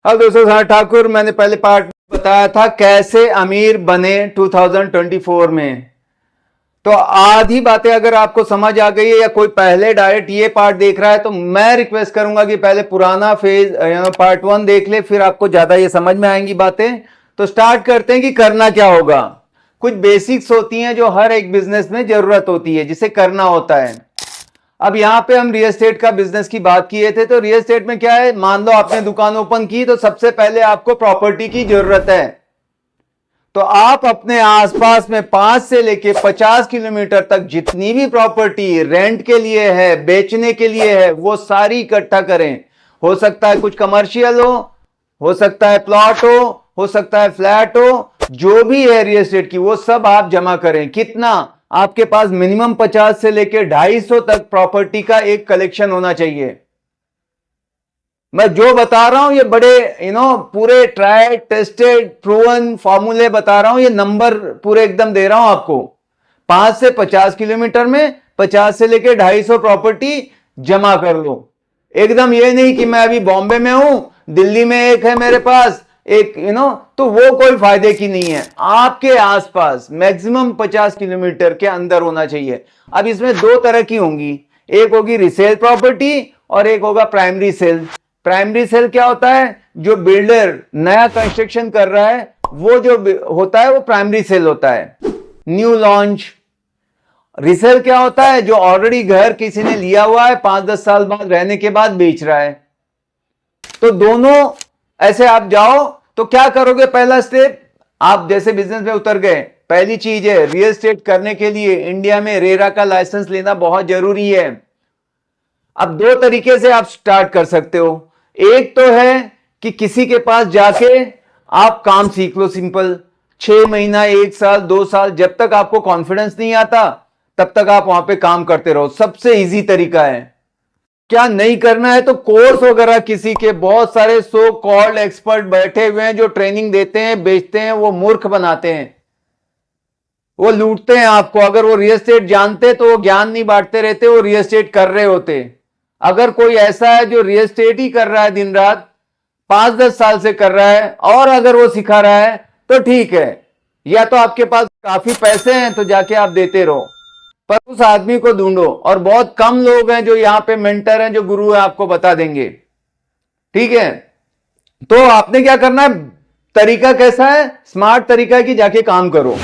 Hello दोस्तों, sir Thakur. मैंने पहले पार्ट बताया था कैसे अमीर बने 2024 में। तो आधी बातें अगर आपको समझ आ गई है या कोई पहले डायरेक्ट ये पार्ट देख रहा है तो मैं रिक्वेस्ट करूंगा कि पहले पुराना फेज पार्ट 1 देख ले, फिर आपको ज्यादा ये समझ में आएंगी बातें। तो स्टार्ट करते हैं कि करना क्या होगा। कुछ बेसिक्स होती हैं जो हर एक बिजनेस में जरूरत होती है, जिसे करना होता है। अब यहां पे हम रियल एस्टेट का बिजनेस की बात किए थे, तो रियल एस्टेट में क्या है, मान लो आपने दुकान ओपन की तो सबसे पहले आपको प्रॉपर्टी की जरूरत है। तो आप अपने आसपास में 5 से लेके 50 किलोमीटर तक जितनी भी प्रॉपर्टी रेंट के लिए है, बेचने के लिए है, वो सारी इकट्ठा करें। हो सकता है कुछ कमर्शियल हो सकता है प्लॉट हो सकता है फ्लैट हो, जो भी है रियल एस्टेट की वो सब आप जमा करें। कितना? आपके पास मिनिमम 50 से लेकर 250 तक प्रॉपर्टी का एक कलेक्शन होना चाहिए। मैं जो बता रहा हूं ये बड़े पूरे ट्राई टेस्टेड प्रूवन फॉर्मूले बता रहा हूं, ये नंबर पूरे एकदम दे रहा हूं आपको। 5 से 50 किलोमीटर में 50 से लेकर 250 प्रॉपर्टी जमा कर लो। एकदम ये नहीं कि मैं अभी बॉम्बे में हूं, दिल्ली में एक है मेरे पास एक तो वो कोई फायदे की नहीं है। आपके आसपास मैक्सिमम 50 किलोमीटर के अंदर होना चाहिए। अब इसमें दो तरह की होंगी, एक होगी रिसेल प्रॉपर्टी और एक होगा प्राइमरी सेल। प्राइमरी सेल क्या होता है? जो बिल्डर नया कंस्ट्रक्शन कर रहा है वो जो होता है वो प्राइमरी सेल होता है, न्यू लॉन्च। रिसेल क्या होता है? जो ऑलरेडी घर किसी ने लिया हुआ है, 5-10 साल बाद रहने के बाद बेच रहा है। तो दोनों ऐसे आप जाओ तो क्या करोगे? पहला स्टेप, आप जैसे बिजनेस में उतर गए, पहली चीज है रियल एस्टेट करने के लिए इंडिया में रेरा का लाइसेंस लेना बहुत जरूरी है। अब दो तरीके से आप स्टार्ट कर सकते हो। एक तो है कि किसी के पास जाके आप काम सीख लो, सिंपल 6 महीना 1 साल 2 साल, जब तक आपको कॉन्फिडेंस नहीं आता तब तक आप वहां पे काम करते रहो। सबसे इजी तरीका है। क्या नहीं करना है तो कोर्स वगैरह किसी के, बहुत सारे सो कॉल्ड एक्सपर्ट बैठे हुए हैं जो ट्रेनिंग देते हैं, बेचते हैं, वो मूर्ख बनाते हैं, वो लूटते हैं आपको। अगर वो रियल एस्टेट जानते तो वो ज्ञान नहीं बांटते रहते, वो रियल एस्टेट कर रहे होते। अगर कोई ऐसा है जो रियल एस्टेट ही कर रहा है दिन रात, 5-10 साल से कर रहा है, और अगर वो सिखा रहा है तो ठीक है, या तो आपके पास काफी पैसे हैं तो जाके आप देते रहो, पर उस आदमी को ढूंढो। और बहुत कम लोग हैं जो यहां पे मेंटर हैं, जो गुरु है, आपको बता देंगे। ठीक है, तो आपने क्या करना है? तरीका कैसा है? स्मार्ट तरीका है कि जाके काम करो,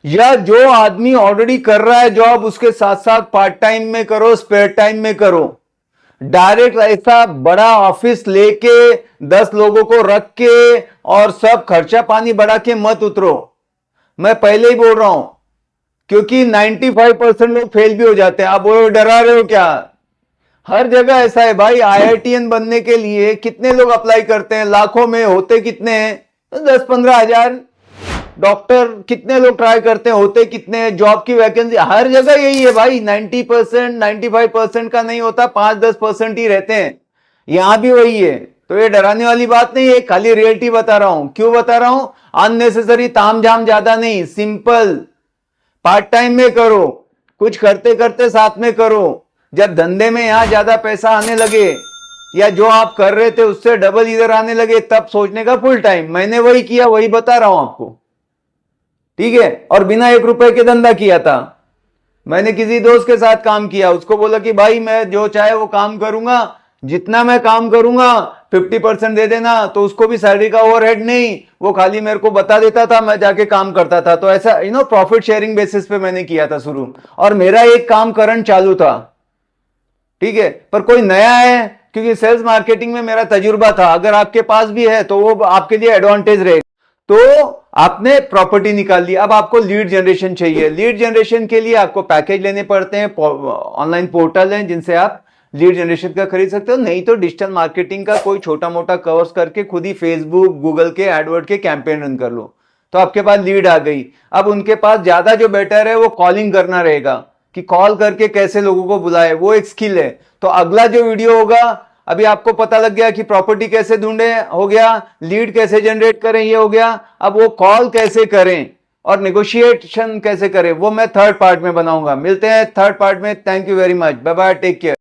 या जो आदमी ऑलरेडी कर रहा है जॉब उसके साथ साथ पार्ट टाइम में करो, स्पेयर टाइम में करो। डायरेक्ट ऐसा बड़ा ऑफिस लेके 10 लोगों को रख के और सब खर्चा पानी बढ़ा के मत उतरो। मैं पहले ही बोल रहा हूं, क्योंकि 95% लोग फेल भी हो जाते हैं। आप बोलो डरा रहे हो क्या? हर जगह ऐसा है भाई। आईआईटीएन बनने के लिए कितने लोग अप्लाई करते हैं? लाखों में, होते कितने हैं? 10-15 हजार। डॉक्टर कितने लोग ट्राई करते हैं? होते कितने हैं? जॉब की वैकेंसी हर जगह यही है भाई, 90% 95% का नहीं होता, 5-10% ही रहते हैं। यहां भी वही है। तो ये डराने वाली बात नहीं है, खाली रियलिटी बता रहा हूं। क्यों बता रहा हूं? अननेसेसरी तामझाम ज्यादा नहीं, सिंपल पार्ट टाइम में करो, कुछ करते करते साथ में करो। जब धंधे में यहां ज्यादा पैसा आने लगे, या जो आप कर रहे थे उससे डबल इधर आने लगे, तब सोचने का फुल टाइम। मैंने वही किया, वही बता रहा हूं आपको। ठीक है, और बिना 1 रुपए के धंधा किया था। मैंने किसी दोस्त के साथ काम किया, उसको बोला कि भाई मैं जो चाहे वो काम करूंगा, जितना मैं काम करूंगा 50% दे देना। तो उसको भी सैलरी का ओवरहेड नहीं, वो खाली मेरे को बता देता था, मैं जाके काम करता था। तो ऐसा प्रॉफिट शेयरिंग बेसिस पे मैंने किया था शुरू, और मेरा एक काम करंट चालू था। ठीक है, पर कोई नया है, क्योंकि सेल्स मार्केटिंग में मेरा तजुर्बा था, अगर आपके पास भी है तो वो आपके लिए एडवांटेज रहेगा। तो आपने प्रॉपर्टी निकाल ली, अब आपको लीड जनरेशन चाहिए। लीड जनरेशन के लिए आपको पैकेज लेने पड़ते हैं, ऑनलाइन पोर्टल हैं जिनसे आप लीड जनरेशन का खरीद सकते हो। नहीं तो डिजिटल मार्केटिंग का कोई छोटा मोटा कोर्स करके खुद ही फेसबुक गूगल के एडवर्ड के कैंपेन रन कर लो, तो आपके पास लीड आ गई। अब उनके पास ज्यादा जो बेटर है वो कॉलिंग करना रहेगा, कि कॉल करके कैसे लोगों को बुलाए, वो एक स्किल है। तो अगला जो वीडियो होगा, अभी आपको पता लग गया कि प्रॉपर्टी कैसे ढूंढे, हो गया, लीड कैसे जनरेट करें, ये हो गया। अब वो कॉल कैसे करें और नेगोशिएशन कैसे करें, वो मैं थर्ड पार्ट में बनाऊंगा। मिलते हैं थर्ड पार्ट में। Thank you very much, bye bye, take care.